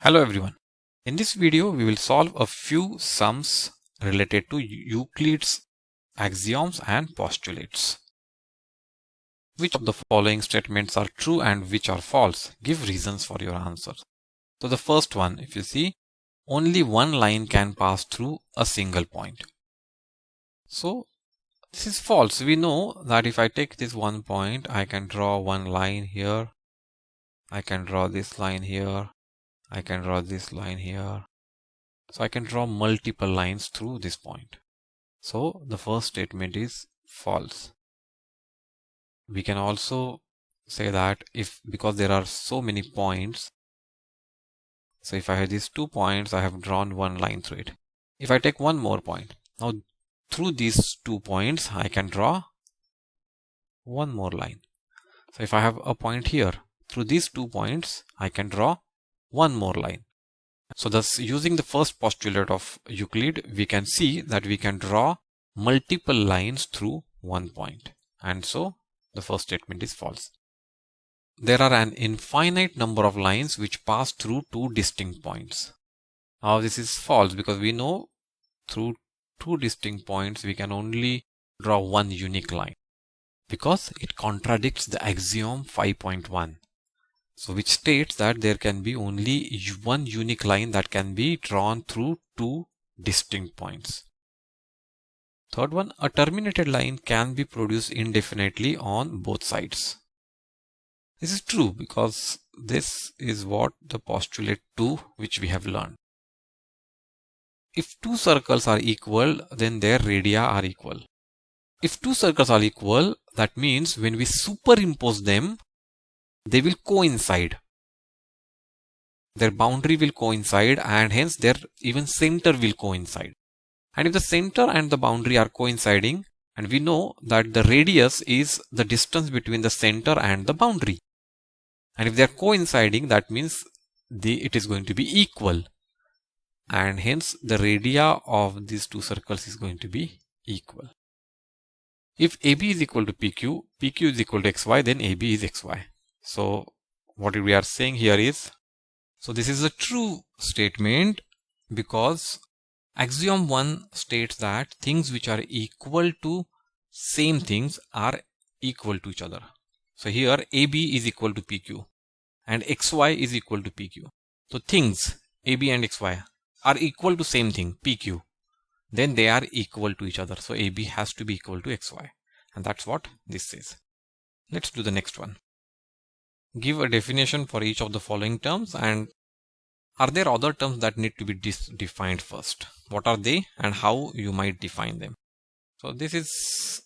Hello everyone. In this video, we will solve a few sums related to Euclid's axioms and postulates. Which of the following statements are true and which are false? Give reasons for your answers. So the first one, if you see, only one line can pass through a single point. So this is false. We know that if I take this one point, I can draw one line here. I can draw this line here. I can draw this line here. So I can draw multiple lines through this point. So the first statement is false. We can also say that because there are so many points, so if I have these 2 points, I have drawn one line through it. If I take one more point, now through these 2 points, I can draw one more line. So if I have a point here, through these 2 points, I can draw one more line. So thus, using the first postulate of Euclid, we can see that we can draw multiple lines through one point. And so the first statement is false. There are an infinite number of lines which pass through two distinct points. Now this is false because we know through two distinct points we can only draw one unique line, because it contradicts the axiom 5.1. So which states that there can be only one unique line that can be drawn through two distinct points. Third one, a terminated line can be produced indefinitely on both sides. This is true because this is what the postulate 2 which we have learned. If two circles are equal, then their radii are equal. If two circles are equal, that means when we superimpose them, they will coincide. Their boundary will coincide and hence their even center will coincide. And if the center and the boundary are coinciding, and we know that the radius is the distance between the center and the boundary. And if they are coinciding, that means it is going to be equal. And hence the radii of these two circles is going to be equal. If AB is equal to PQ, PQ is equal to XY, then AB is XY. So what we are saying here is, so this is a true statement because axiom 1 states that things which are equal to same things are equal to each other. So here AB is equal to PQ and XY is equal to PQ. So things AB and XY are equal to same thing, PQ. Then they are equal to each other. So AB has to be equal to XY. And that's what this says. Let's do the next one. Give a definition for each of the following terms, and are there other terms that need to be defined first? What are they and how you might define them? So this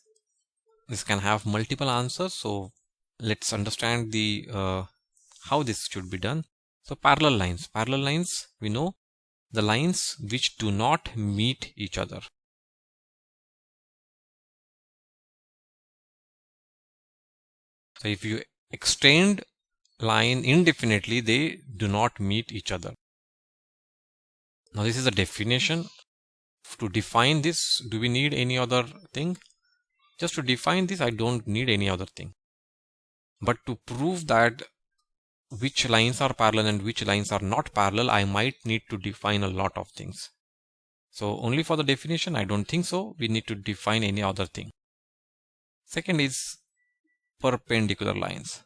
can have multiple answers. So let's understand the how this should be done. So parallel lines, we know the lines which do not meet each other. So if you extend line indefinitely, they do not meet each other. Now this is a definition. To define this, do we need any other thing? Just to define this, I don't need any other thing. But to prove that which lines are parallel and which lines are not parallel, I might need to define a lot of things. So only for the definition, I don't think so. We need to define any other thing. Second is perpendicular lines.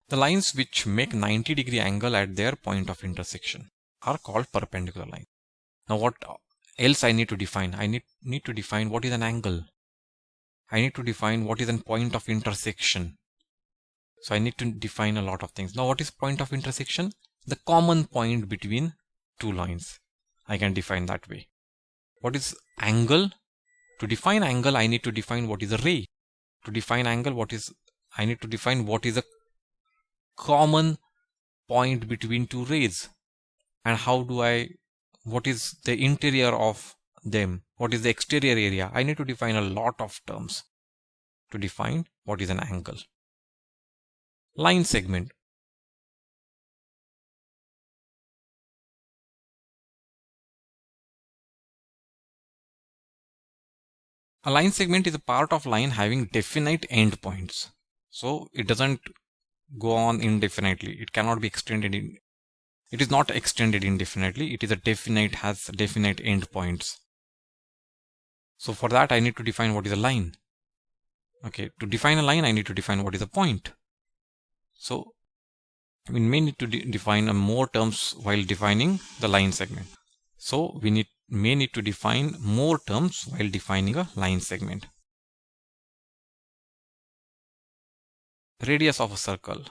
The lines which make 90-degree angle at their point of intersection are called perpendicular lines. Now what else I need to define? I need to define what is an angle. I need to define what is a point of intersection. So I need to define a lot of things. Now what is point of intersection? The common point between two lines. I can define that way. What is angle? To define angle, I need to define what is a ray. To define angle, I need to define what is a common point between two rays. And what is the interior of them? What is the exterior area? I need to define a lot of terms to define what is an angle. Line segment. A line segment is a part of line having definite endpoints. So it doesn't go on indefinitely. It cannot be extended in. It is not extended indefinitely. It is has definite endpoints. So for that I need to define what is a line. Okay, to define a line I need to define what is a point. So we may need to define more terms while defining the line segment. So we may need to define more terms while defining a line segment. Radius of a circle.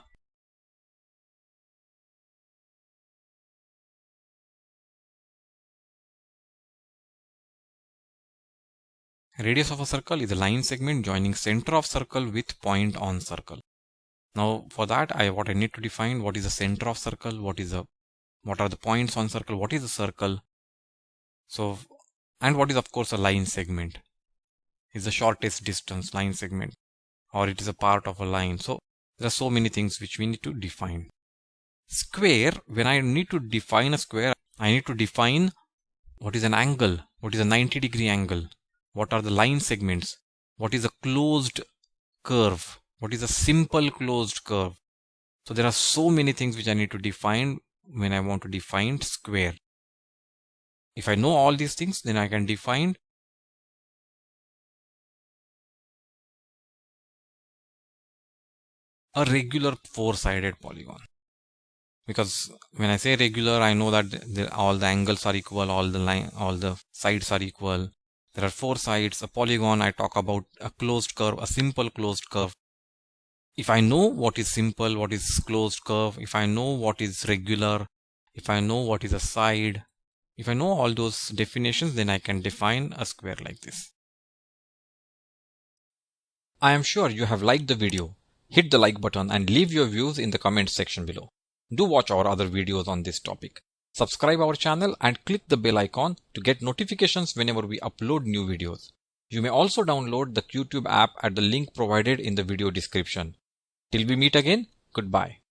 Radius of a circle is a line segment joining center of circle with point on circle. Now for that what I need to define what is the center of circle, what are the points on circle, what is a circle. So, and what is of course a line segment. Is the shortest distance line segment, or it is a part of a line. So there are so many things which we need to define. Square, when I need to define a square, I need to define what is an angle, what is a 90-degree angle, what are the line segments, what is a closed curve, what is a simple closed curve. So there are so many things which I need to define when I want to define square. If I know all these things, then I can define a regular four-sided polygon. Because when I say regular, I know that all the angles are equal, all the sides are equal. There are four sides. A polygon, I talk about a closed curve, a simple closed curve. If I know what is simple, what is closed curve, if I know what is regular, if I know what is a side, if I know all those definitions, then I can define a square like this. I am sure you have liked the video. Hit the like button and leave your views in the comments section below. Do watch our other videos on this topic. Subscribe our channel and click the bell icon to get notifications whenever we upload new videos. You may also download the YouTube app at the link provided in the video description. Till we meet again, goodbye.